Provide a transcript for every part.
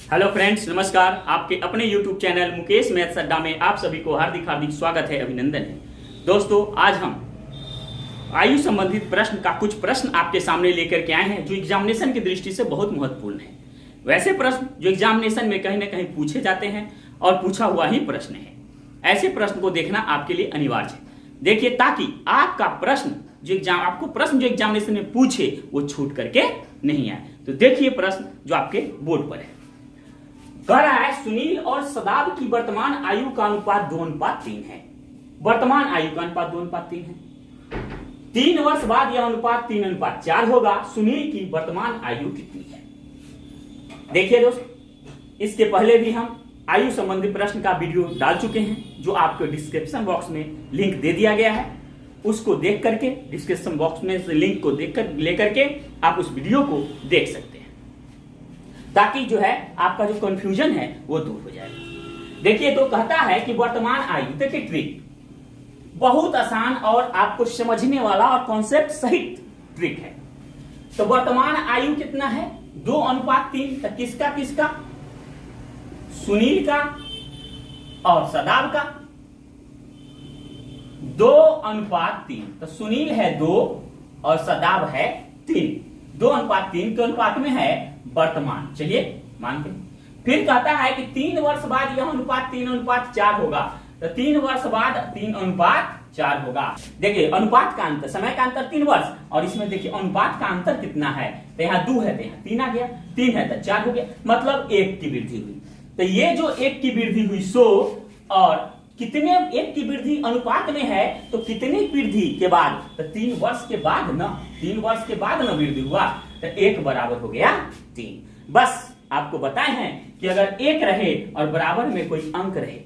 Hello friends, नमस्कार। आपके अपने YouTube चैनल मुकेश मैथ्स अड्डा में आप सभी को हार्दिक हार्दिक स्वागत है, अभिनंदन है। दोस्तों, आज हम आयु संबंधित प्रश्न का कुछ प्रश्न आपके सामने लेकर के आए हैं जो एग्जामिनेशन की दृष्टि से बहुत महत्वपूर्ण है। वैसे प्रश्न जो एग्जामिनेशन में कहीं ना कहीं पूछे जाते हैं और पूछा हुआ ही प्रश्न है, ऐसे प्रश्न को देखना आपके लिए अनिवार्य है। देखिए, ताकि आपका प्रश्न आपको प्रश्न जो एग्जामिनेशन में पूछे वो छूट करके नहीं आए। तो देखिए प्रश्न जो आपके बोर्ड पर है। कह रहा है सुनील और सदाब की वर्तमान आयु का अनुपात 2:3 है। वर्तमान आयु का अनुपात 2:3 है। 3 वर्ष बाद यह अनुपात 3:4 होगा। सुनील की वर्तमान आयु कितनी है? देखिए दोस्त, इसके पहले भी हम आयु संबंधी प्रश्न का वीडियो डाल चुके हैं जो आपको डिस्क्रिप्शन बॉक्स में लिंक दे दिया गया है। उसको देख करके डिस्क्रिप्शन बॉक्स में से लिंक को लेकर के आप उस वीडियो को देख सकते हैं, ताकि जो है आपका जो कंफ्यूजन है वो दूर हो जाएगा। देखिए, तो कहता है कि वर्तमान आयु, देखिए ट्रिक बहुत आसान और आपको समझने वाला और कॉन्सेप्ट सहित ट्रिक है। तो वर्तमान आयु कितना है? 2:3। तो किसका? सुनील का और सदाब का। 2:3। तो सुनील है 2 और सदाब है 3। 2:3 के अनुपात में है वर्तमान। चलिए मान के फिर कहता है कि 3 वर्ष बाद यह अनुपात 3:4 होगा। तो 3 वर्ष बाद 3:4 होगा। देखिए, अनुपात का अंतर, समय का अंतर 3 वर्ष, और इसमें देखिए अनुपात का अंतर कितना है। तो यहाँ 2 है तो यहाँ 3 आ गया, 3 है तो 4 हो गया, मतलब 1 की वृद्धि हुई। तो ये जो 1 की वृद्धि हुई सो, और कितने 1 की वृद्धि अनुपात में है तो कितनी वृद्धि के बाद? तो 3 वर्ष के बाद ना, 3 वर्ष के बाद ना वृद्धि हुआ, तो 1 बराबर हो गया 3। बस आपको बताए हैं कि अगर 1 रहे और बराबर में कोई अंक रहे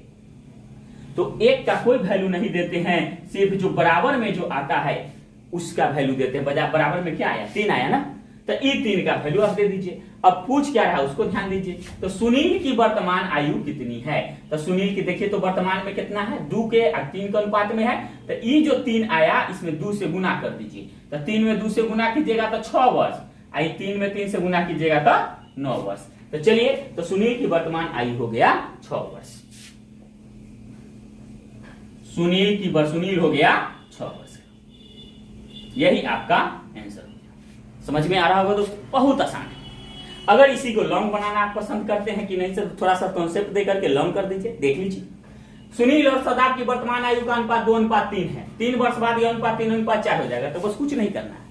तो 1 का कोई वैल्यू नहीं देते हैं, सिर्फ जो बराबर में जो आता है उसका वैल्यू देते हैं। बराबर में क्या आया? 3 आया ना, तो ई 3 का वैल्यू आप दे दीजिए। अब पूछ क्या रहा उसको ध्यान दीजिए। तो सुनील की वर्तमान आयु कितनी है? तो सुनील की देखिए, तो वर्तमान में कितना है? 2 के 3 के अनुपात में है। तो ई जो 3 आया इसमें 2 से गुना कर दीजिए। तो 3 में 2 से गुना कीजिएगा तो 6 वर्ष, 3 में 3 से गुना कीजिएगा तो 9 वर्ष। तो चलिए, तो सुनील की वर्तमान आयु हो गया 6 वर्ष। सुनील हो गया 6 वर्ष। यही आपका आंसर हो गया। समझ में आ रहा होगा दोस्तों? बहुत आसान है। अगर इसी को लॉन्ग बनाना आप पसंद करते हैं कि नहीं सर, थोड़ा सा कॉन्सेप्ट देकर के लॉन्ग कर दीजिए। देख लीजिए, सुनील और सदाब की वर्तमान आयु का अनुपात 2:3 है। 3 वर्ष बाद यह अनुपात 3:4 हो जाएगा। तो बस कुछ नहीं करना है।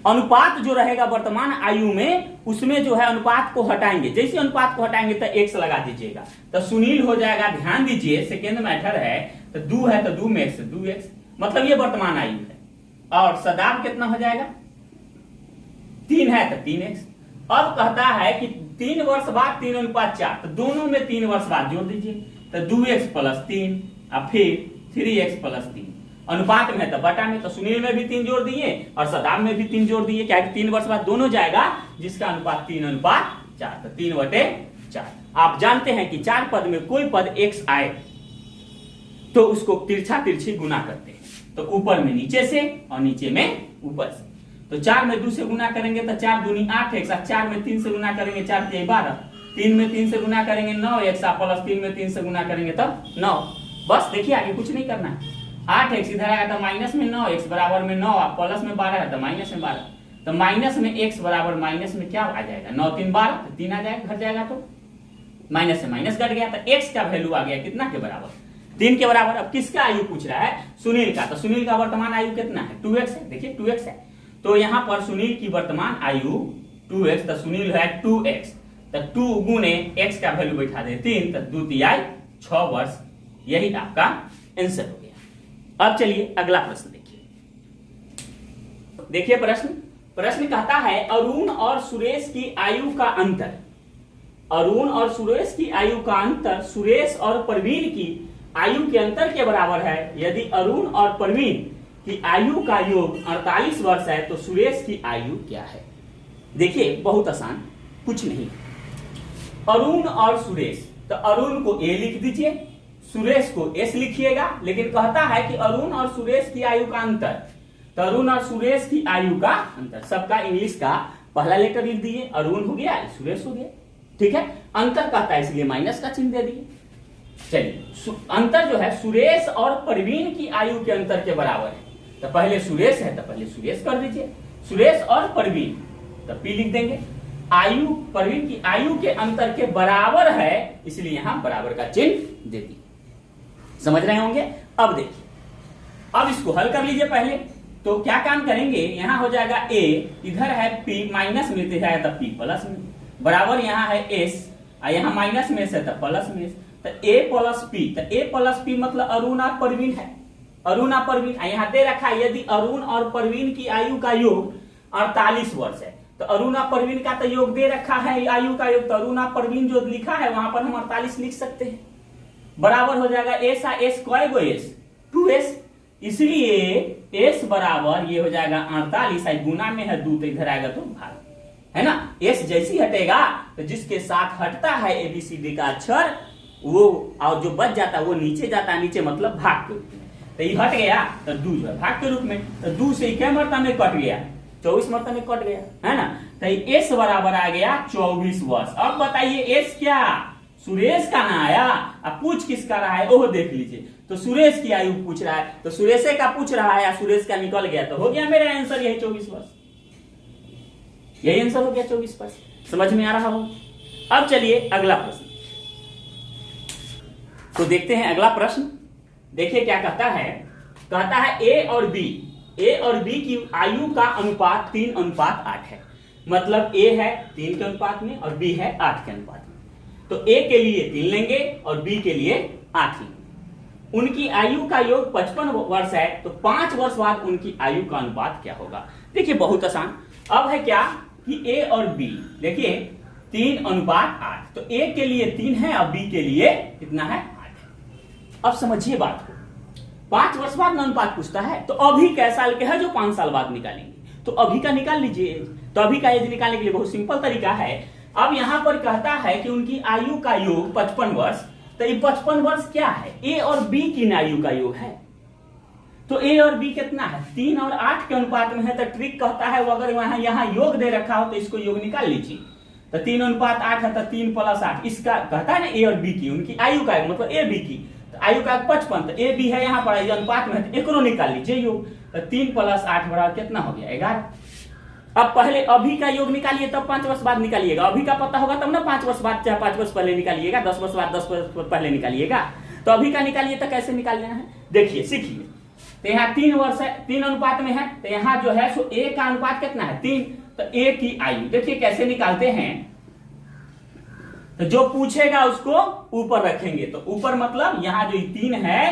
अनुपात जो रहेगा वर्तमान आयु में, उसमें जो है अनुपात को हटाएंगे। जैसे अनुपात को हटाएंगे तो x लगा दीजिएगा। तो सुनील हो जाएगा, ध्यान दीजिए, सेकेंड मैटर है, तो 2 है तो 2 में x, 2x, मतलब ये वर्तमान आयु है। और सदाब कितना हो जाएगा? 3 है तो 3x। अब कहता है कि 3 वर्ष बाद 3:4, तो दोनों में 3 वर्ष बाद जोड़ दीजिए। तो 2x + 3 और फिर 3x + 3। अनुपात में है तो बटा में, तो सुनील में भी 3 जोड़ दिए और सदाब में भी 3 जोड़ दिए। क्या है? 3 वर्ष बाद दोनों जाएगा, जिसका अनुपात 3:4। तो 3/4। आप जानते हैं कि 4 पद में कोई पद x आए तो उसको तिरछी गुना करते हैं। तो ऊपर में नीचे से और नीचे में ऊपर से। तो 4 में 2 से गुना करेंगे तो 4 दूनी 8x, 4 में 3 से गुना करेंगे 4 × 12, 3 में 3 से गुना करेंगे 9x, प्लस 3 में 3 से गुना करेंगे तो 9। बस देखिए, आगे कुछ नहीं करना है। 8x इधर आएगा तो माइनस में 9x बराबर में 9, प्लस में 12 है तो माइनस में 12। तो माइनस में x बराबर माइनस में क्या आ जाएगा? 9 × 3 = 12, तो 3 आ जाएगा, घट जाएगा। तो माइनस से माइनस घट गया, तो x का वैल्यू आ गया कितना के बराबर? 3 के बराबर। अब किसका आयु पूछ रहा है? सुनील का। तो सुनील का वर्तमान आयु कितना है? 2x है। देखिए 2x है, तो यहां पर सुनील की वर्तमान आयु 2x, तो सुनील है 2x। तो 2 गुने x का वैल्यू बैठा दे 3, तो 2 × 6 वर्ष। यही आपका आंसर हो गया। अब चलिए अगला प्रश्न देखिए। देखिए प्रश्न कहता है अरुण और सुरेश की आयु का अंतर। अरुण और सुरेश की आयु का अंतर सुरेश और प्रवीण की आयु के अंतर के बराबर है। यदि अरुण और प्रवीण की आयु का योग 48 वर्ष है तो सुरेश की आयु क्या है? देखिए बहुत आसान, कुछ नहीं। अरुण और सुरेश, तो अरुण को a लिख दीजिए, सुरेश को s लिखिएगा। लेकिन कहता है कि अरुण और सुरेश की आयु का अंतर, तो अरुण और सुरेश की आयु का अंतर, सबका इंग्लिश का पहला लेटर लिख दिए। अरुण हो गया, सुरेश हो गया। ठीक है, अंतर कहता है इसलिए माइनस का चिन्ह दे दिए। चलिए अंतर जो है सुरेश और प्रवीण की आयु के अंतर के बराबर है, तो पहले सुरेश है तो पहले सुरेश कर दीजिए, सुरेश और प्रवीण, तो पी लिख देंगे। आयु प्रवीण की आयु के अंतर के बराबर है इसलिए यहां बराबर का चिन्ह दे दिए। समझ रहे होंगे। अब देखिए, अब इसको हल कर लीजिए पहले। तो क्या काम करेंगे, यहां हो जाएगा a, इधर है p माइनस में तो है तो p प्लस में, बराबर यहां है s, यहां माइनस में से तो प्लस में, तो a प्लस p, तो a प्लस p मतलब अरुण और प्रवीण है, अरुण और प्रवीण यहां दे रखा है। यदि अरुण और प्रवीण की आयु का योग 48 वर्ष है तो अरुण और प्रवीण का तो योग दे रखा है आयु का योग, तो अरुण और प्रवीण जो लिखा है वहां पर हम 48 लिख सकते हैं, बराबर हो जाएगा s, s कौन गो s 2s, इसलिए s बराबर ये हो जाएगा 48, गुना में है 2 तो इधर आएगा तो भाग, है ना। s जैसी हटेगा तो जिसके साथ हटता है ABCD का अक्षर वो और जो बच जाता है वो नीचे जाता है, नीचे मतलब भाग के रूप में, तो ये हट गया तो 2 जो है भाग के रूप में, तो 2 से क्या मरता में कट गया, 24 मरता में कट गया, है ना। तो s बराबर आ गया 24 वर्ष। अब बताइए s क्या सुरेश का ना आया, अब पूछ किसका रहा है वो देख लीजिए। तो सुरेश की आयु पूछ रहा है, तो सुरेश का पूछ रहा है या सुरेश का निकल गया, तो हो गया मेरा आंसर यही 24 वर्ष, यही आंसर हो गया 24 वर्ष। समझ में आ रहा हो। अब चलिए अगला प्रश्न, तो देखते हैं अगला प्रश्न। देखिए क्या कहता है, कहता है a और b की आयु का अनुपात 3:8 है, मतलब a है 3 के अनुपात में और b है 8 के अनुपात में, तो a के लिए 3 लेंगे और b के लिए 8 लेंगे। उनकी आयु का योग 55 वर्ष है, तो 5 वर्ष बाद उनकी आयु का अनुपात क्या होगा। देखिए बहुत आसान, अब है क्या कि a और b, देखिए 3:8, तो a के लिए 3 है और b के लिए कितना है 8 है। अब समझिए बात को, 5 वर्ष बाद अनुपात पूछता है, तो अभी कै साल के है जो 5 साल बाद निकालेंगे, तो अभी का निकाल लीजिए। तो अभी का एज निकालने के लिए बहुत सिंपल तरीका है। अब यहां पर कहता है कि उनकी आयु का योग 55 वर्ष, तो ये 55 वर्ष क्या है, a और b की आयु का योग है, तो a और b कितना है 3 और 8 के अनुपात में है। तो ट्रिक कहता है वो अगर वहां यहाँ योग दे रखा हो तो इसको योग निकाल लीजिए, तो 3:8 है, तो 3 + 8, इसका कहता है ना a और b की उनकी आयु का मतलब a b की, तो आयु का 55, तो a b है यहाँ पर अनुपात में है, तो एकरो निकाल लीजिए योग, तो 3 + 8 बराबर कितना हो गया 11। अब पहले अभी का योग निकालिए तब 5 वर्ष बाद निकालिएगा, अभी का पता होगा तब ना 5 वर्ष बाद, चाहे 5 वर्ष पहले निकालिएगा, 10 वर्ष बाद 10 वर्ष पहले निकालिएगा। तो अभी का निकालिए तो कैसे निकालना है, देखिए सीखिए। तो यहाँ 3 वर्ष है, 3 अनुपात में है, तो यहाँ जो है सो a का अनुपात कितना है 3, तो a की आयु देखिए कैसे निकालते हैं, तो जो पूछेगा उसको ऊपर रखेंगे, तो ऊपर मतलब यहाँ जो 3 है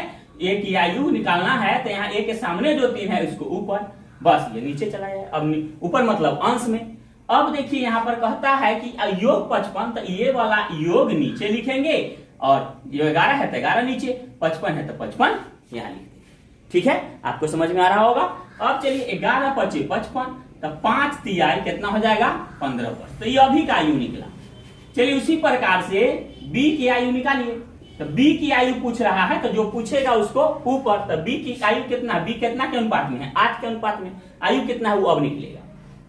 a की आयु निकालना है, तो यहाँ a के सामने जो 3 है उसको ऊपर, बस ये नीचे चला जाए। अब ऊपर मतलब अंश में। अब देखिए यहाँ पर कहता है कि योग 55, तो ये वाला योग नीचे लिखेंगे और ये 11 है तो 11 नीचे, 55 है तो 55 यहाँ लिख देंगे। ठीक है, आपको समझ में आ रहा होगा। अब चलिए 11 × 5 = 55, तो 5 तिहाई कितना हो जाएगा 15 वर्ष, तो ये अभी का आयु निकला। चलिए उसी प्रकार से b की आयु निकालिए, तो b की आयु पूछ रहा है, तो जो पूछेगा उसको ऊपर, तो b की आयु कितना, b कितना के अनुपात में है 8 के अनुपात में, आयु कितना है वो अब निकलेगा,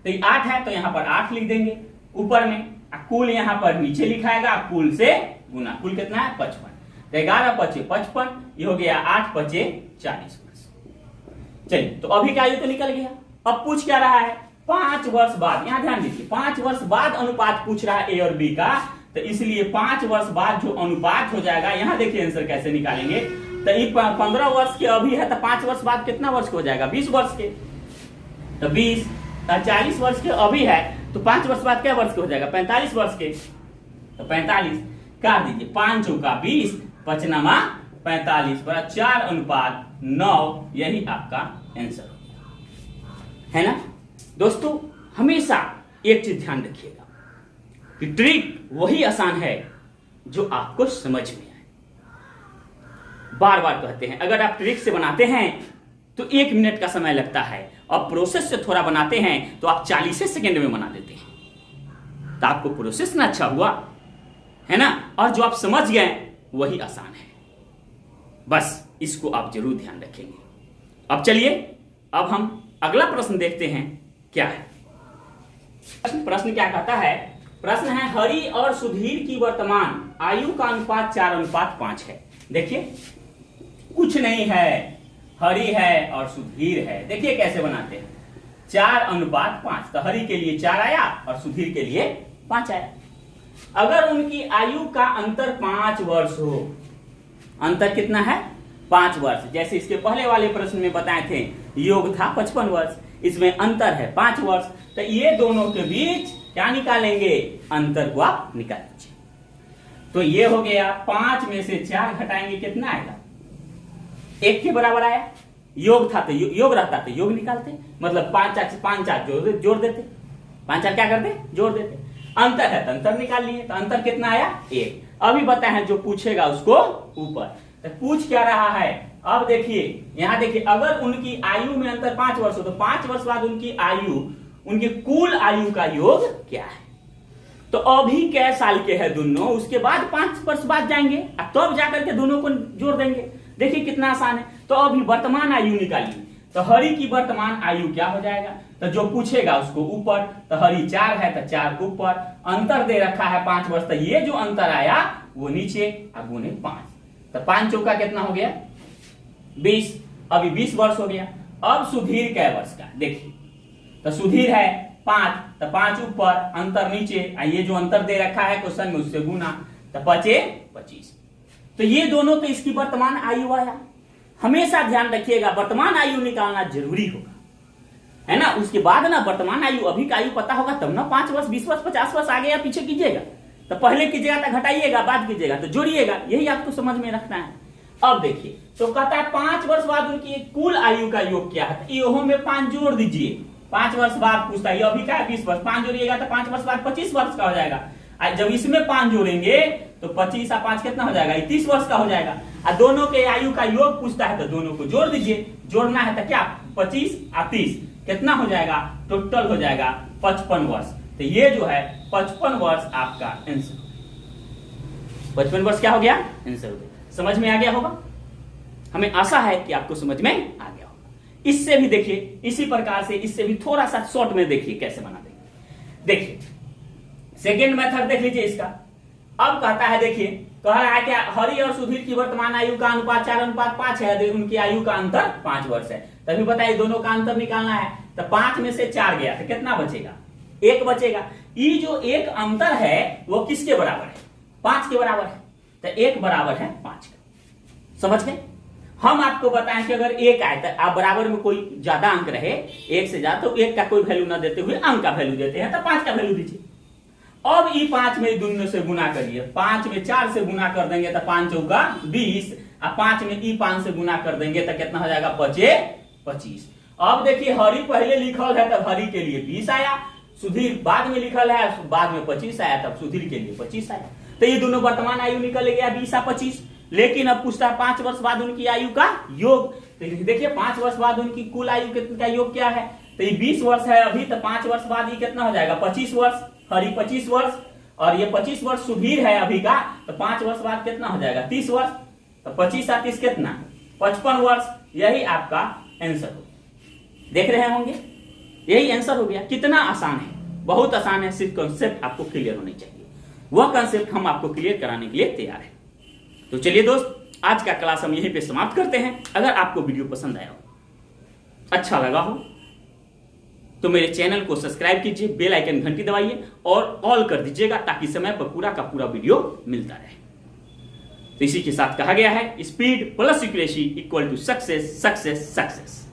तो ये 8 है तो यहाँ पर 8 लिख देंगे ऊपर में, कुल यहाँ पर नीचे लिखाएगा, कुल से गुना, कुल कितना है 55, तो 11 × 5 = 55, ये हो गया 8 × 5 = 40 वर्ष। चलिए तो अभी का आयु तो निकल गया। अब पूछ क्या रहा है 5 वर्ष बाद, यहाँ ध्यान दीजिए 5 वर्ष बाद अनुपात पूछ रहा है a और b का, तो इसलिए 5 वर्ष बाद जो अनुपात हो जाएगा, यहाँ देखिए आंसर कैसे निकालेंगे, तो ये 15 वर्ष के अभी है, तो 5 वर्ष बाद कितना वर्ष के हो जाएगा 20 वर्ष के, तो 20, 40 वर्ष के अभी है, तो 5 वर्ष बाद क्या वर्ष के हो जाएगा 45 वर्ष के, तो 45 काट दीजिए, 5 × 20, 5 × 45 = 4:9, यही आपका आंसर है ना। दोस्तों हमेशा एक चीज ध्यान रखिएगा कि ट्रिक वही आसान है जो आपको समझ में आए। बार बार कहते हैं अगर आप ट्रिक से बनाते हैं तो 1 मिनट का समय लगता है, और प्रोसेस से थोड़ा बनाते हैं तो आप 40 सेकंड में बना देते हैं। तो आपको प्रोसेस ना अच्छा हुआ है ना, और जो आप समझ गए वही आसान है, बस इसको आप जरूर ध्यान रखेंगे। अब चलिए अब हम अगला प्रश्न देखते हैं क्या है। प्रश्न क्या कहता है, प्रश्न है हरि और सुधीर की वर्तमान आयु का अनुपात 4:5 है। देखिए कुछ नहीं है, हरि है और सुधीर है। देखिए कैसे बनाते हैं, 4:5। तो हरि के लिए 4 आया और सुधीर के लिए 5 आया। अगर उनकी आयु का अंतर 5 वर्ष हो, अंतर कितना है 5 वर्ष, जैसे इसके पहले वाले प्रश्न में बताए थे योग था 55 वर्ष, इसमें अंतर है 5 वर्ष। तो ये दोनों के बीच क्या निकालेंगे, अंतर को आप निकाल लीजिए। तो ये हो गया 5 में से 4 घटाएंगे कितना आएगा, 1 के बराबर आया। योग था तो योग रहता तो योग निकालते, मतलब 5 4 जोड़ देते, 5 4 क्या करते, जोड़ देते। अंतर है तो अंतर निकाल लिए, तो अंतर कितना आया 1। अभी बताए जो पूछेगा उसको ऊपर, तो पूछ क्या रहा है। अब देखिए यहां देखिए, अगर उनकी आयु में अंतर 5 वर्ष हो तो 5 वर्ष बाद उनकी आयु, उनकी कुल आयु का योग क्या है। तो अभी कै साल के हैं दोनों, उसके बाद 5 वर्ष बाद जाएंगे तब जाकर के दोनों को जोड़ देंगे। देखिए कितना आसान है। तो अभी वर्तमान आयु निकालिए, तो हरि की वर्तमान आयु क्या हो जाएगा, तो जो पूछेगा उसको ऊपर। तो हरि 4 है तो 4 ऊपर, अंतर दे रखा है 5 वर्ष, तो ये जो अंतर आया वो नीचे, अब गुने 5। तो 5 चौका कितना हो गया 20, अभी 20 वर्ष हो गया। अब सुधीर कै वर्ष का, देखिए तो सुधीर है 5, तो 5 ऊपर, अंतर नीचे, ये जो अंतर दे रखा है क्वेश्चन में उससे गुना, तो 25। तो ये दोनों तो इसकी वर्तमान आयु आया। हमेशा ध्यान रखिएगा वर्तमान आयु निकालना जरूरी होगा, है ना। उसके बाद ना वर्तमान आयु, अभी का आयु पता होगा तब ना 5 वर्ष 20 वर्ष 50 वर्ष आगे या पीछे कीजिएगा। तो पहले कीजिएगा तो घटाइएगा, बाद कीजिएगा तो जोड़िएगा, यही आपको समझ में रखना है। अब देखिए तो कहता है 5 वर्ष बाद उनकी कुल आयु का योग क्या है, योह में 5 जोड़ दीजिए। 5 वर्ष बाद पूछता है, अभी का है 20 वर्ष, 5 जोड़िएगा तो 5 वर्ष बाद 25 वर्ष का हो जाएगा। जब इसमें 5 जोड़ेंगे तो 25 और 5 कितना हो जाएगा, 30 वर्ष का हो जाएगा। दोनों के आयु का योग पूछता है तो दोनों को जोड़ दीजिए। जोड़ना है तो क्या 25 और 30 कितना हो जाएगा, टोटल हो जाएगा 55 वर्ष। तो ये जो है 55 वर्ष आपका आंसर, 55 वर्ष क्या हो गया आंसर हो गया। समझ में आ गया होगा, हमें आशा है कि आपको समझ में आ गया होगा। इससे भी देखिए, इसी प्रकार से इससे भी थोड़ा सा शॉर्ट में देखिए कैसे बना देंगे। देखिए सेकेंड मेथड देख लीजिए इसका। अब कहता है, देखिए कह रहा है क्या, हरि और सुधीर की वर्तमान आयु का अनुपात 4:5 है, उनकी आयु का अंतर 5 वर्ष है। तभी बताइए दोनों का अंतर निकालना है। तो 5 में से 4 गया तो कितना बचेगा, 1 बचेगा। ये जो एक अंतर है वो किसके बराबर है, 5 के बराबर है। तो 1 बराबर है 5 का। समझ गए। हम आपको बताएं कि अगर 1 आए तो आप बराबर में कोई ज्यादा अंक रहे, 1 से ज्यादा, तो 1 का कोई वैल्यू ना देते हुए अंक का वैल्यू देते हैं, तो 5 का वैल्यू दीजिए। अब ई 5 में दोनों से गुना करिए, 5 में 4 से गुना कर देंगे तो 5 चौका 20, और 5 में ई 5 से गुना कर देंगे तो कितना हो जाएगा 25। अब देखिए हरि पहले लिखल है तब हरि के लिए 20 आया, सुधीर बाद में लिखल है बाद में 25 आया, तब सुधीर के लिए 25 आया। तो ये दोनों वर्तमान आयु निकल गया 20 और 25। लेकिन अब पूछता है 5 वर्ष बाद उनकी आयु का योग। तो देखिए 5 वर्ष बाद उनकी कुल आयु का योग क्या है, तो ये 20 वर्ष है अभी, तो 5 वर्ष बाद ये कितना हो जाएगा 25 वर्ष, हरि 25 वर्ष, और ये 25 वर्ष सुधीर है अभी का, तो 5 वर्ष बाद कितना हो जाएगा 30 वर्ष। तो 25 और 30 कितना 55 वर्ष। यही आपका आंसर हो, देख रहे होंगे, यही आंसर हो गया। कितना आसान है, बहुत आसान है, सिर्फ कॉन्सेप्ट आपको क्लियर होनी चाहिए। वह कॉन्सेप्ट हम आपको क्लियर कराने के लिए तैयार है। तो चलिए दोस्त, आज का क्लास हम यहीं पे समाप्त करते हैं। अगर आपको वीडियो पसंद आया हो, अच्छा लगा हो, तो मेरे चैनल को सब्सक्राइब कीजिए, बेल आइकन घंटी दबाइए और ऑल कर दीजिएगा, ताकि समय पर पूरा का पूरा वीडियो मिलता रहे। तो इसी के साथ कहा गया है, speed plus accuracy equal to success, success, success.